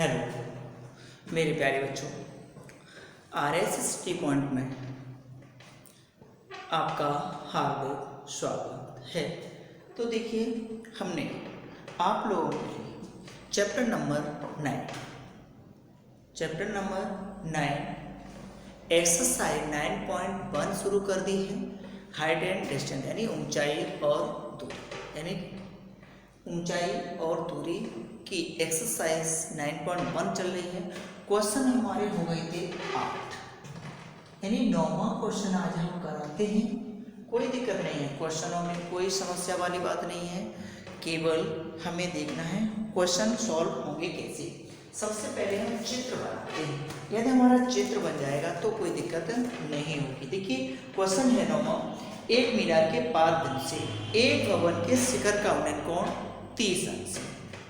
Hello मेरे प्यारे बच्चों, RSST पॉइंट में आपका हार्दिक स्वागत है। तो देखिए, हमने आप लोगों के लिए चैप्टर नंबर 9 एक्सरसाइज 9.1 शुरू कर दी है। हाइट एंड डिस्टेंस यानी ऊंचाई और दूरी, यानी ऊंचाई और दूरी की एक्सरसाइज 9.1 चल रही है। क्वेश्चन हमारे हो गए थे 8, यानी 9वां क्वेश्चन आज हम कराते हैं। कोई दिक्कत नहीं है, क्वेश्चनों में कोई समस्या वाली बात नहीं है, केवल हमें देखना है क्वेश्चन सॉल्व होंगे कैसे। सबसे पहले हम चित्र बनाते हैं। यदि हमारा चित्र बन जाएगा तो कोई दिक्कत नहीं होगी। देखिए, क्वेश्चन है 9वां, एक मीनार के पाद बिंदु से एक भवन के शिखर का उन्नयन कोण 30 अंश,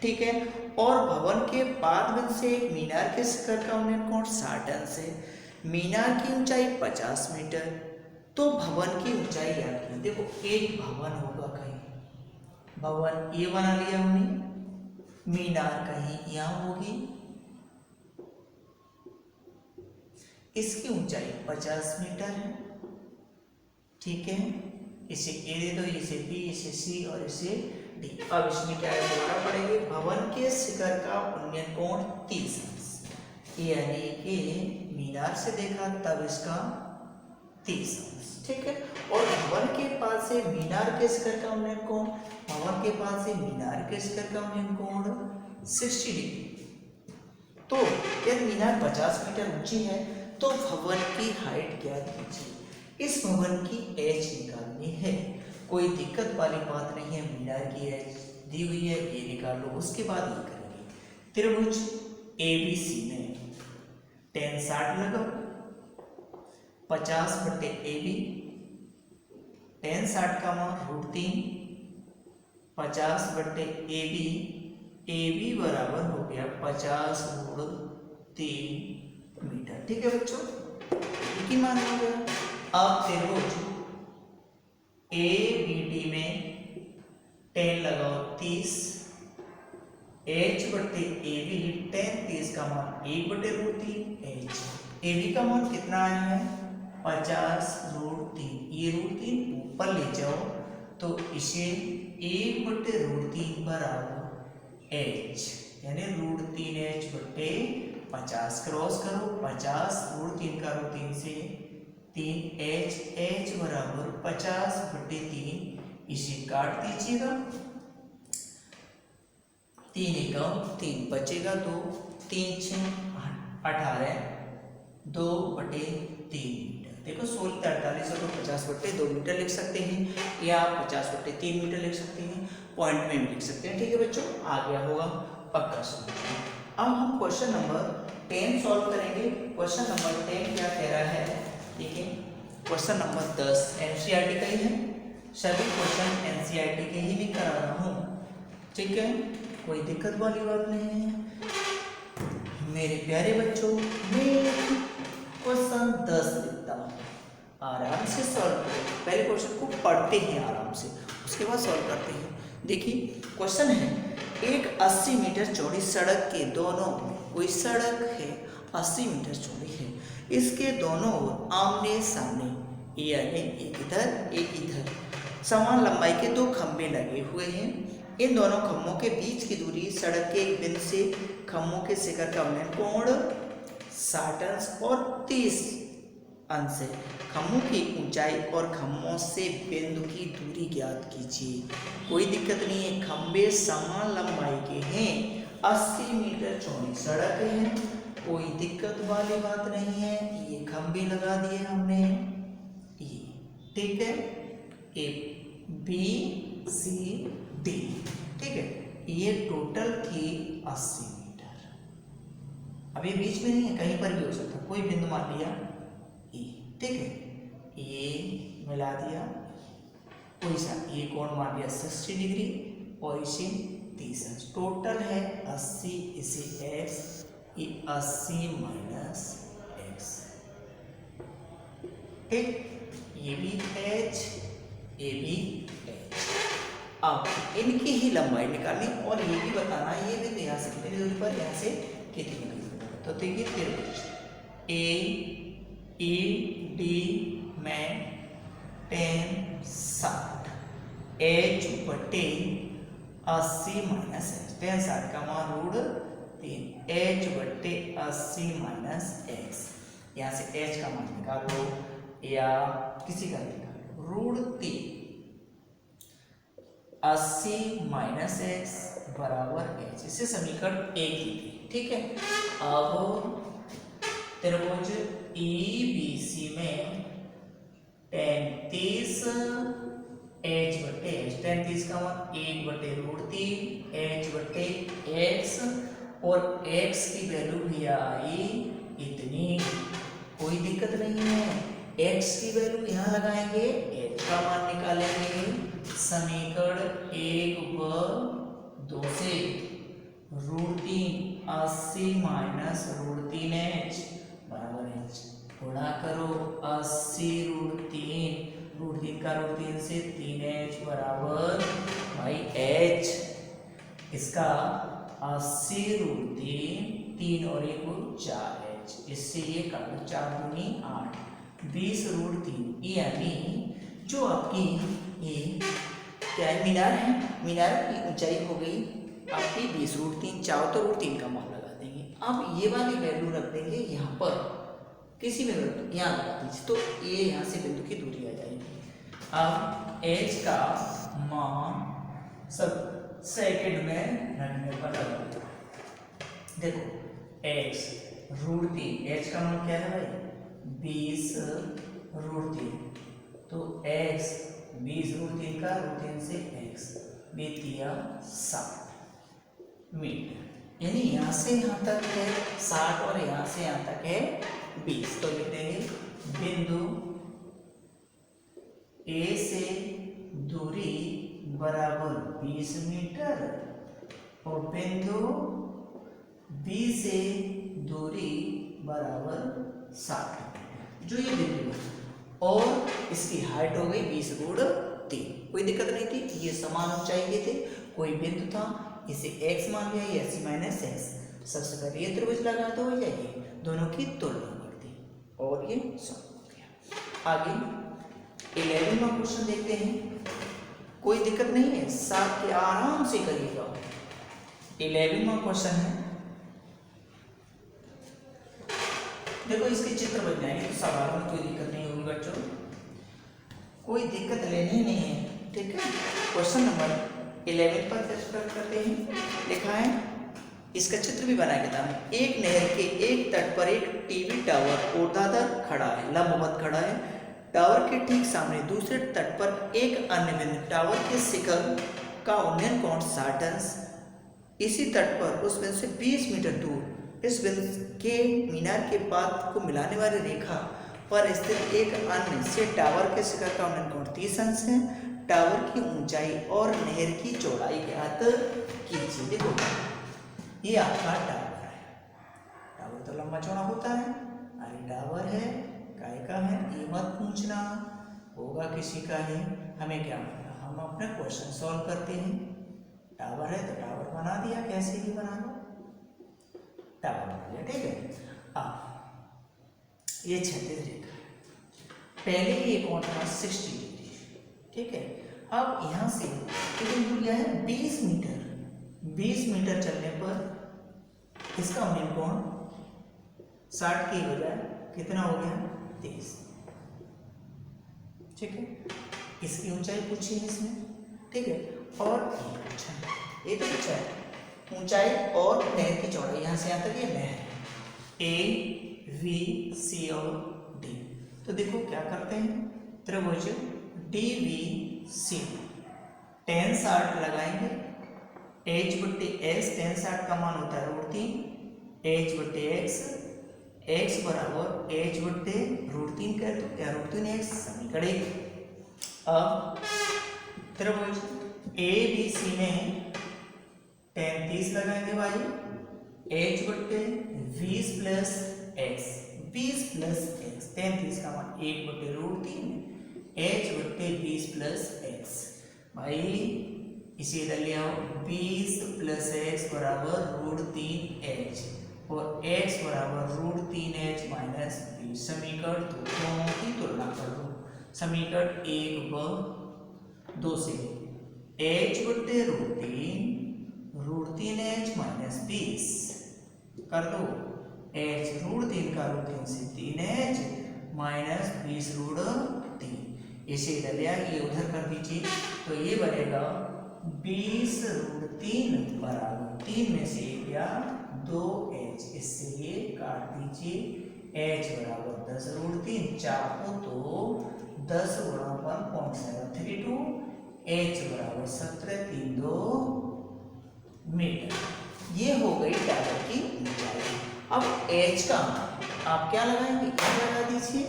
ठीक है, और भवन के पाद बिंदु से एक मीनार के शिखर का उन्नयन कोण 60 अंश है। मीनार की ऊंचाई 50 मीटर, तो भवन की ऊंचाई याद की। देखो, एक भवन होगा, कहीं भवन ये बना लिया हमने, मीनार कहीं यहाँ होगी, इसकी ऊंचाई 50 मीटर है, ठीक है। इसे ए दे दो, इसे बी, इसे सी और इसे डी। अब इसमें क्या है, दोबारा पढ़ेंगे। भवन के शिखर का उन्नयन कोण 30 अंश, यानी कि मीनार से देखा तब इसका 30 अंश, ठीक है। और भवन के पास से मीनार के शिखर का उन्नयन कोण, भवन के पास से मीनार के शिखर का उन्नयन कोण 60 डिग्री। तो यदि मीनार 50 मीटर ऊंची है तो भवन की हाइट ज्ञात कीजिए। इस भवन की एच निकालनी है, कोई दिक्कत वाली बात नहीं है। मीनार की एच दी हुई है, ये निकाल लो, उसके बाद ये करेंगे। त्रिभुज ABC में tan 60 लगाओ, 50/AB, tan 60 का मान √3, 50/AB, AB बराबर हो गया 50√3 मीटर, ठीक है बच्चों, ये मान हो गया। अब त्रिभुज ABD में tan लगाओ 30, H/AB, tan 30 का मान 1/√3 H। AB का मान कितना आया है, 50√3, ये √3 ऊपर ले जाओ तो इसे 1/√3 बराबर H, यानी √3H/50 क्रॉस करो, 50√3 का √3 से 3H, H बराबर 50/3, इसे काट दीजिएगा, 3 एकम 3 बचेगा, 2 3 6 18, 2/3 मीटर। देखो 16 48 को 50/2 मीटर लिख सकते हैं, या 50/3 मीटर लिख सकते हैं, पॉइंट में भी लिख सकते हैं, ठीक है बच्चों, आ गया होगा पक्का सॉल्यूशन। अब हम क्वेश्चन नंबर 10 सॉल्व करेंगे। क्वेश्चन नंबर 10 क्या कह रहा है, देखिए, क्वेश्चन नंबर 10 NCERT का ही है, सभी क्वेश्चन NCERT के ही लिख कर आ रहा हूँ, ठीक है, कोई दिक्कत वाली बात नहीं है मेरे प्यारे बच्चों। मैं क्वेश्चन 10 लिखता हूँ, आराम से सॉल्व करें। पहले क्वेश्चन को पढ़ते हैं आराम से, उसके बाद सॉल्व करते हैं। देखिए, क्वेश्चन है, एक 80 मीटर चौड़ी सड़क के दोनों, कोई सड़क है 80 मीटर चौड़ी है, इसके दोनों ओर आमने सामने, यानी एक इधर एक इधर, समान लंबाई के 2 खंभे लगे हुए हैं। इन दोनों खंभों के बीच की दूरी सड़क के एक बिंदु से खंभों के शिखर का उन्नयन कोण 60 अंश और 30 अंश है। खंभों की ऊंचाई और खंभों से बिंदु की दूरी ज्ञात कीजिए। कोई दिक्कत नहीं है, खंभे समान लंबाई के हैं, 80 मीटर चौड़ी सड़क है, कोई दिक्कत वाली बात नहीं है। ये खंभे लगा दिए हमने, ये ठीक है, ABCD, ठीक है, ये टोटल थी 80 मीटर। अब ये बीच में नहीं है, कहीं पर भी हो सकता, कोई बिंदु मान लिया E, ठीक है, ये मिला दिया, कोई सा ये कोण मान लिया 60 डिग्री और इसे 30 अंश, टोटल है 80, इसे x, ये 80 माइनस x, ठीक, ये भी h, ये भी h। अब इनकी ही लंबाई निकालनी और ये भी बताना, ये भी यहाँ से कितनी दूरी पर, यहाँ से कितनी डिग्री होगा। तो देखिए त्रिभुज ए ई डी में tan 60 एच बटे 80 माइनस एक्स, tan 60 का मान √3 एच बटे 80 माइनस एक्स, यहाँ से एच का मान निकालो या किसी का निकालो, √3 80 माइनस एक्स बराबर एच, इसे समीकरण एक ही थी। ठीक है, अब त्रिभुज ईबीसी में 33 एच बटे एच, 33 का मान 1 बटे √3 एच बटे एक्स, और एक्स की वैल्यू भी आई इतनी, कोई दिक्कत नहीं है। एक्स की वैल्यू यहाँ लगाएंगे, एच का मान निकालेंगे, समीकरण 1 व 2 से √3 80 माइनस √3h बराबर एच, गुणा करो 80 √3 का √3 से 3h बराबर भाई h, इसका 80 √3 और 1 4h, इससे ये काटो 4 दूनी 8, 20 √3, यानी जो आपकी ये क्या है, मीनार है, मीनार की ऊंचाई हो गई आपकी 20 √3, चाहो तो √3 का मान लगा देंगे। अब ये वाली वैल्यू रख देंगे यहाँ पर, किसी में यहाँ लगा दीजिए, तो ये यहाँ से बिंदु की दूरी आ जाएगी। अब h का मान सब सेकंड में रखने पर लगा, देखो x √3, h का मान क्या है भाई 20 √3, तो x 20 √3 का √3 से x बेतिया 60 मीटर, यानी यहाँ से यहाँ तक है 60 और यहाँ से यहाँ तक है 20। तो लिख देंगे बिंदु A से दूरी बराबर 20 मीटर और बिंदु B से दूरी बराबर 60, जो ये बिंदु है, और इसकी हाइट हो गई 20 √3, कोई दिक्कत नहीं थी, ये समान ऊंचाई के थे, कोई बिंदु था इसे x मान लिया, ये 80 माइनस एक्स, सबसे पहले ये त्रिभुज लगा दो, जाइए दोनों की तुलना कर दी और ये सॉल्व हो गया। आगे 11वां क्वेश्चन देखते हैं, कोई दिक्कत नहीं है, साथ के आराम से करिएगा। 11वां क्वेश्चन है, देखो इसके चित्र बन जाएंगे तो सवाल में कोई दिक्कत नहीं होगी बच्चों, कोई दिक्कत लेनी ही नहीं है। ठीक है, क्वेश्चन नंबर 11 पर स्टार्ट करते हैं। लिखा है, इसका चित्र भी बनाया गया था, एक नहर के एक तट पर एक टीवी टावर ऊर्ध्वाधर खड़ा है, लंबवत खड़ा है, टावर के ठीक सामने दूसरे तट पर एक अन्य बिंदु, टावर के शिखर का उन्नयन कोण 60 अंश, इसी तट पर उस बिंदु से 20 मीटर दूर इस बिंदु के मीनार के पाद को मिलाने वाली रेखा पर स्थित एक अन्य से टावर के शिखर का उन्नयन कोण 30 अंश है, टावर की ऊंचाई और नहर की चौड़ाई ज्ञात कीजिए। देखो ये आपका टावर है, टावर तो लंबा चौड़ा होता है, अरे टावर है काय का है ये मत पूछना, होगा किसी का है, हमें क्या पता, हम अपना क्वेश्चन सॉल्व करते हैं। टावर है तो टावर बना दिया, कैसे भी बना लो, टावर बना दिया। ठीक है, अब ये क्षैतिज रेखा है, पहले ये कोण था 60 डिग्री। ठीक है, अब यहाँ से कितनी दूर गया है 20 मीटर, 20 मीटर चलने पर इसका उन्नयन कोण 60 की बजाय कितना हो गया 30। ठीक है, इसकी ऊंचाई पूछी है इसमें। ठीक है, और अच्छा ये तो पूछा है ऊंचाई और नहर की चौड़ाई, यहाँ से यहाँ तक ये नहर ए वी सी और डी। तो देखो क्या करते हैं, त्रिभुज डी वी सी tan 60 लगाएंगे, h बट्टे x, tan 60 का मान होता है √3, h बट्टे x बराबर h बट्टे √3 कर तो क्या √3x, समीकरण 1। अब त्रिभुज ए बी सी में tan 30 लगाएंगे भाई, h बट्टे 20 plus x, 20 plus x, tan 30 का मान 1 बट्टे √3, h बट्टे 20 प्लस x, भाई इसे इधर ले आओ, 20 प्लस x बराबर √3h, और x बराबर √3h माइनस 20। समीकरण दोनों की तुलना कर दो। समीकरण 1 व 2 से h बटे √3h माइनस 20 कर दो। h √3 का √3 से 3h माइनस 20 √3। इसे इधर ले आइए, उधर कर दीजिए तो ये बनेगा 20 √3 बराबर 3 में से गया 2h। इससे ये काट दीजिए। h बराबर 10 √3 चाहो तो 10 गुणा 1.732। h बराबर 1732 मीटर। ये हो गई टावर की ऊंचाई। अब h का आप क्या लगाएंगे, क्या लगा दीजिए,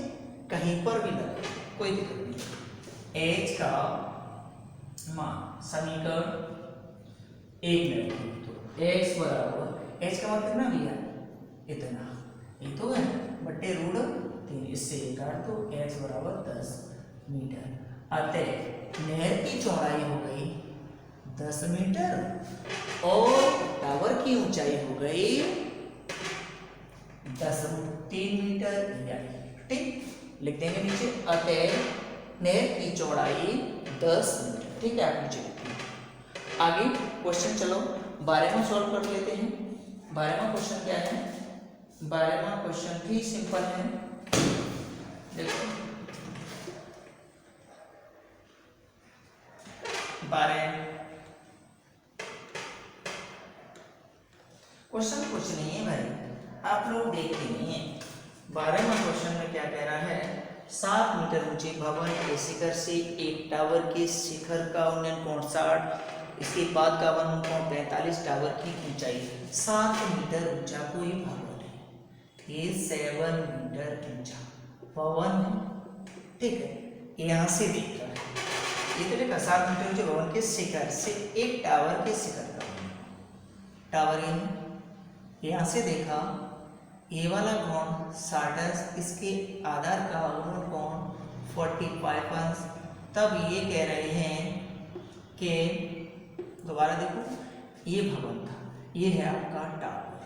कहीं पर भी लगाइए, कोई दिक्कत नहीं। h का मान समीकरण 1 में रखेंगे तो x बराबर h का मान कितना लिया, इतना, ये तो है, बटे √3। इससे ये काट दो, h बराबर 10 मीटर। अतः नहर की चौड़ाई हो गई 10 मीटर और टावर की ऊंचाई हो गई 10√3 मीटर। ठीक, लिख देंगे नीचे, अतः नहर की चौड़ाई 10 मीटर। ठीक है, आप नीचे लिखिए। आगे क्वेश्चन चलो 12वां सॉल्व कर लेते हैं। 12वां क्वेश्चन क्या है, 12वां क्वेश्चन भी सिंपल है। देखो 12 क्वेश्चन कुछ नहीं है भाई, आप लोग देखते नहीं है। 12वां क्वेश्चन में क्या कह रहा है, 7 मीटर ऊंचे भवन के शिखर से एक टावर के शिखर का उन्नयन कोण 60, इसके बाद का अवनयन कोण 45, टावर की ऊंचाई 7 मीटर ऊंचा कोई भवन है, ये 7 मीटर ऊंचा भवन है। ठीक है, यहाँ से देख रहा है, ये तो देखा 7 मीटर ऊंचे भवन के शिखर से एक टावर के शिखर का टावर, यहाँ से देखा ये वाला कोण 60, इसके आधार का अवनयन कोण 45। तब ये कह रहे हैं कि दोबारा देखो, ये भवन था, ये है आपका टावर,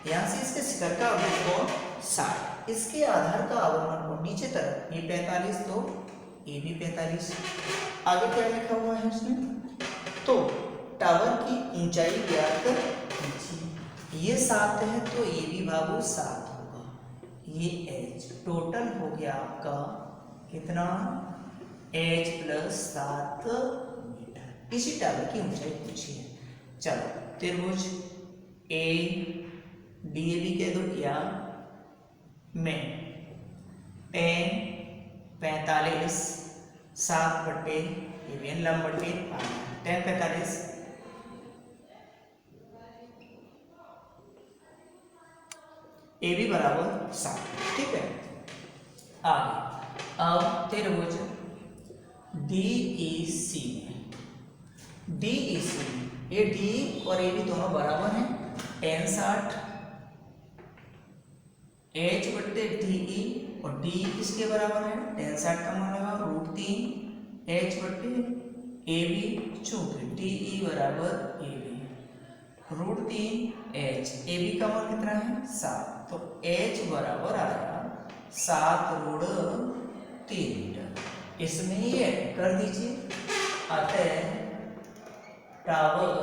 यहाँ से इसके शिखर का अवनयन कोण 60, इसके आधार का अवनयन कोण नीचे तरफ ये 45, तो ये भी 45। आगे क्या लिखा हुआ है उसमें, तो टावर की ऊंचाई ज्ञात कीजिए। ये 7 है तो ये भी बाबू 7 होगा, ये h टोटल हो गया आपका कितना, h + 7 मीटर। इसी टावर की ऊंचाई पूछी है। चलो त्रिभुज ए DAB कह दो, या में tan 45 7 बटे ये लंब बटे tan 45 AB बराबर 7। ठीक है, आगे अब त्रिभुज DEC में, DEC में ये D और AB दोनों बराबर हैं, tan 60 H बटे DE और D किसके बराबर है, tan 60 का मान लगा √3 H बटे AB, चूंकि DE बराबर AB √3 H, AB का मान कितना है 7, तो H बराबर आया 7√3 मीटर। इसमें ये कर दीजिए, अतः टावर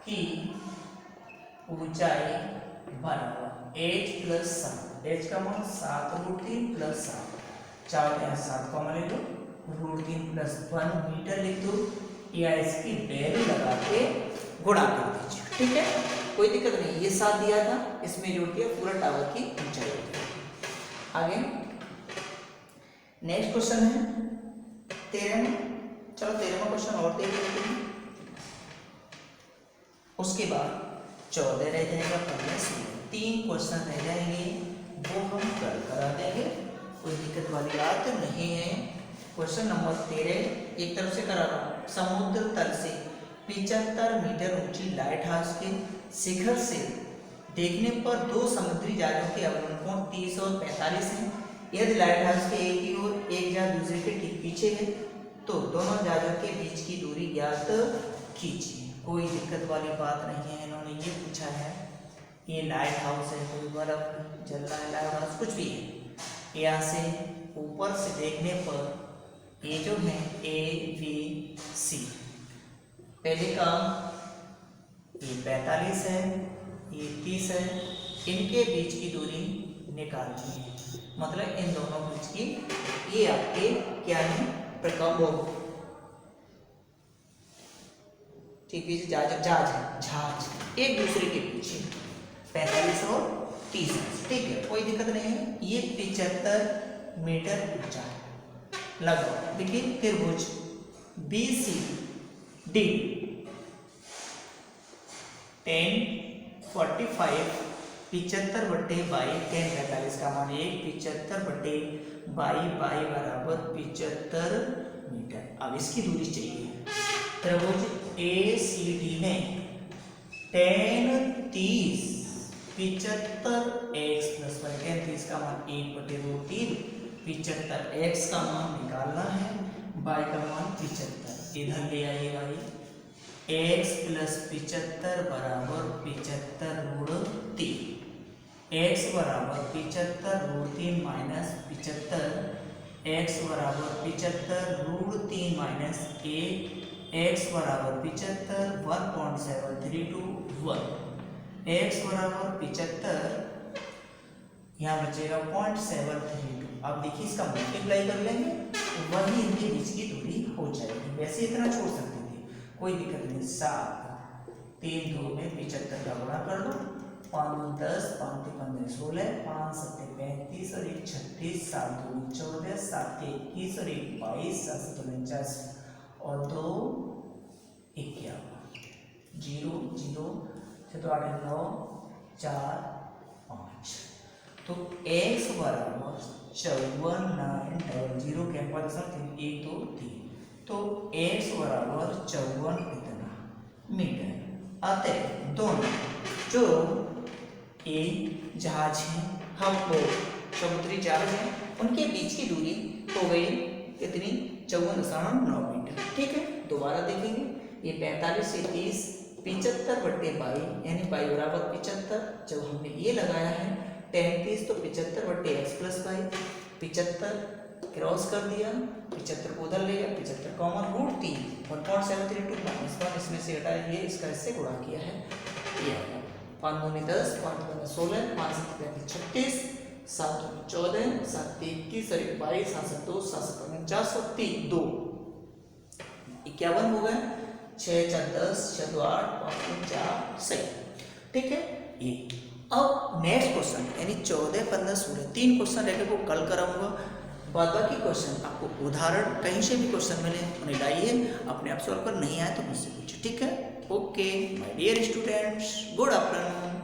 की ऊंचाई बराबर H + 7, H का मान 7√3 + 7, 4 यहाँ 7 कॉमन ले लो, √3 + 1 मीटर लिख दो, या इसकी वैल्यू लगा के गुणा कर दीजिए। ठीक है, कोई दिक्कत नहीं, ये 7 दिया था, इसमें जोड़ दिया, पूरा टावर की ऊंचाई हो गई। आगे नेक्स्ट क्वेश्चन है 13वां। चलो 13वां क्वेश्चन और देख लेते हैं, उसके बाद 14 रह जाएगा, 15 16, 3 क्वेश्चन रह जाएंगे, वो हम कल करा देंगे, कोई दिक्कत वाली बात नहीं है। क्वेश्चन नंबर 13 एक तरफ से करा रहा हूँ, समुद्र तल से 75 मीटर ऊंची लाइट हाउस के शिखर से देखने पर 2 समुद्री जहाजों के अवनयन कोण 30 और 45 हैं। यदि लाइट हाउस के एक ही ओर एक जहाज दूसरे के ठीक पीछे है, तो दोनों जहाजों के बीच की दूरी ज्ञात कीजिए। कोई दिक्कत वाली बात नहीं है, इन्होंने ये पूछा है ये लाइट हाउस है, कोई बर्फ जल रहा है, लाइट हाउस कुछ भी है। यहाँ से ऊपर से देखने पर ये जो है ABC, पहले का ये 45 है, ये 30 है, इनके बीच की दूरी निकालनी है, मतलब इन दोनों बीच की, ये आपके क्या है, प्रकम्भ, ठीक है, जहाज एक दूसरे के पीछे 45 और 30, ठीक है, कोई दिक्कत नहीं है। ये 75 मीटर ऊंचा है। लगाओ, देखिए त्रिभुज BCD 1045 75/22 1045 का मान 1 75/22 बराबर 75 मीटर। अब इसकी दूरी चाहिए। त्रिभुज ACD ने 10 30 75x प्लस 10 का मान 1/√3 75x का मान निकालना है, y का मान 75 इधर ले आइए भाई, x प्लस 75 बराबर 75√3, x बराबर 75√3 माइनस 75, x बराबर 75√3 माइनस 1, x बराबर 75 1.732 x बराबर 75, यहाँ बचेगा 0.732। अब देखिए इसका मल्टीप्लाई कर लेंगे, वही इनके बीच की दूरी हो जाएगी। वैसे इतना छोड़ सकते थे, कोई दिक्कत नहीं। 7 3 2 में 75 का गुणा कर दो, 5 2 10 5 3 15 16 5 7 35 और 1 36 7 2 14 7 21 और 1 22 7 7 49 और 2 51 0 0 तो 8 9 4 5। तो x बराबर 54,900 के 1 2 3, तो x बराबर 54 कितना मीटर। अतः दोनों जो ये जहाज है, हम लोग समुद्री जहाज हैं, उनके बीच की दूरी हो गई कितनी, 54.9 मीटर। ठीक है, दोबारा देखेंगे, ये 45 से 30 75/22 यानी y बराबर 75, जब हमने ये लगाया है 10 30 तो 75/x प्लस 5, 75 क्रॉस कर दिया, 75 को उधर ले गया, 75 कॉमन √3 1.732 माइनस 1 इसमें से हटाया, ये इसका इससे गुणा किया है, ये आया 5 2 10 5 2 16 5 7 36 7 2 14 7 21 और 22 7 7 2 7 7 49 और 3 2 51 हो गए, 6 4 10 6 2 8 5 3 4 सही। ठीक है, ये अब नेक्स्ट क्वेश्चन यानी 14 15 16 3 क्वेश्चन रहेंगे, वो कल कराऊंगा। बाद बाकी क्वेश्चन आपको उदाहरण कहीं से भी क्वेश्चन मिले उन्हें लाइए, अपने आप सॉल्व कर, नहीं आए तो मुझसे पूछिए। ठीक है, okay my dear students, good afternoon.